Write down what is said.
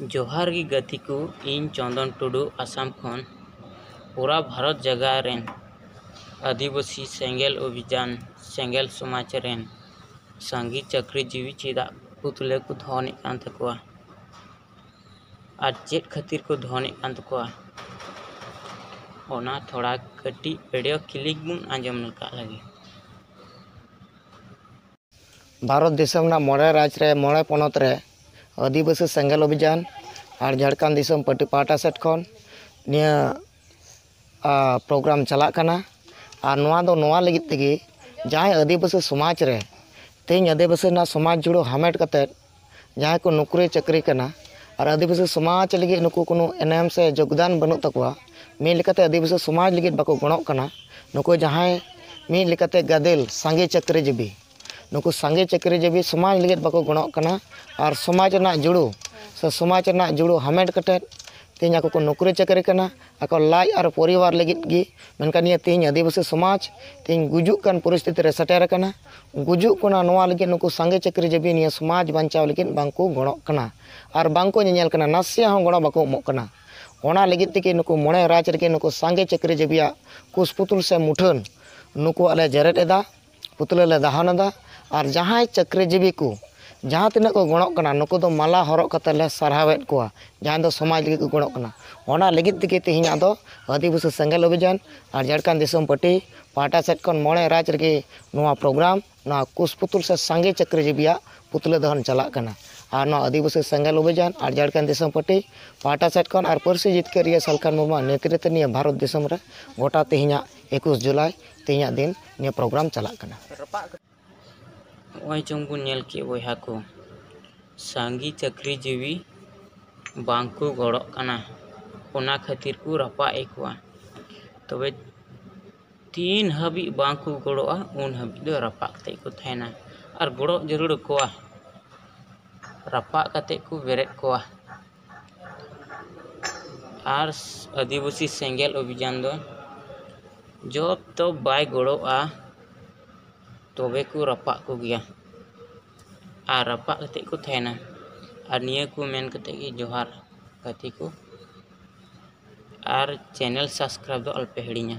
जोहार की गति को इन चंदन टुडू आसाम खन पूरा भारत जगह रेन आदिवासी सेंगेल अभियान सेंगेल समाज रेन सांगी चक्री जीवी चेदा पुतले को धोने कान तकवा आज चेत खातिर को धोने कान तकवा ओना थोड़ा कटी वीडियो क्लिक बुन आंजम लगा लगी। भारत देशम ना मोड़े राज्य रे मोड़े पनत रे आदिवासी सेंगेल अभियान और झारखंड दिसम पार्टी पाटा सेट खन निया प्रोग्राम चला कना और नोआ दो नोआ लगित तेगी जहाँ आदिवासी समाज रे तेज आदिवासी ना समाज जुड़ो हामेट कते जहाँ को नौकरी चाकरी कना और आदिवासी समाज लगे नुकु कोनो एनएम से योगदान बनु तकवा मी लेकाते आदिवासी समाज लगे बाको गणोक कना नुकु जहाँ मी लेकाते गादेल सांगे चाकरी जीबी नुकु सांगे चाकरी जीबी समाज लगे बाको गणोक कना और समाज ना जुड़ो से समाज ना जुड़ो हामेट कते तेज को नौकरी चाकरी कना आको लाज और परिवार लगे गी मेनका निया तेज आदिवासी समाज तेज गुजुक कान परिस्थिति रे सटेर कना गुजुक कोना नोआ लगे नुकु सांगे चाकरी जीबी निया समाज बांचाव लगे बांको गणोक कना और बांको नेल कना नासिया हों गणो बाको मो कना ओना लगे तेगे नुकु मोड़े राज रे नुकु सांगे चाकरी जीबिया कुस पुतुल से मुठन नुकु आले जरेट एदा पुतुल ले दहनदा और जहाँ चाकरी जीबी को जहाँ तीना को गणोक कना नुकु दो माला हरक कते ले सारहावेत कोआ जहाँ दो समाज लगे को गणोक कना ओना लगे तेगे तेहिना दो आदिवासी सेंगेल अभियान और झारखंड दिसम पार्टी पाटा सेट खन मोड़े राज रे नोआ प्रोग्राम ना कुस पुतुल से सांगे चाकरी जीबिया पुतुल दहन चला कना और ना आदिवासी सेंगेल अभियान और झारखंड दिसम पार्टी पाटा सेट खन और पार्सी जितकर सालखान मुर्मू नेतृत्व निया भारत दिसम रे गोटा तेहिना 21 जुलाई तेहिना दिन निया प्रोग्राम चला कना ओय चंगु नेल के बयहा को सांगी चक्री जीवी बांको गड़ो कना ओना खातिर को रपा एकवा तबे तीन हबी बांको गड़ोआ उन हबी दो रपा कते को थायना और गड़ो जरूर कोआ रपा कते को बेरेट कोआ और आदिवासी सेंगेल अभियान दो जब तो बाय गड़ोआ तबे को रपा को गया और रपा कते को थायना और निया को मेन कते की जोहार गति को और चैनल सब्सक्राइब दो अल्पे हिड़िया।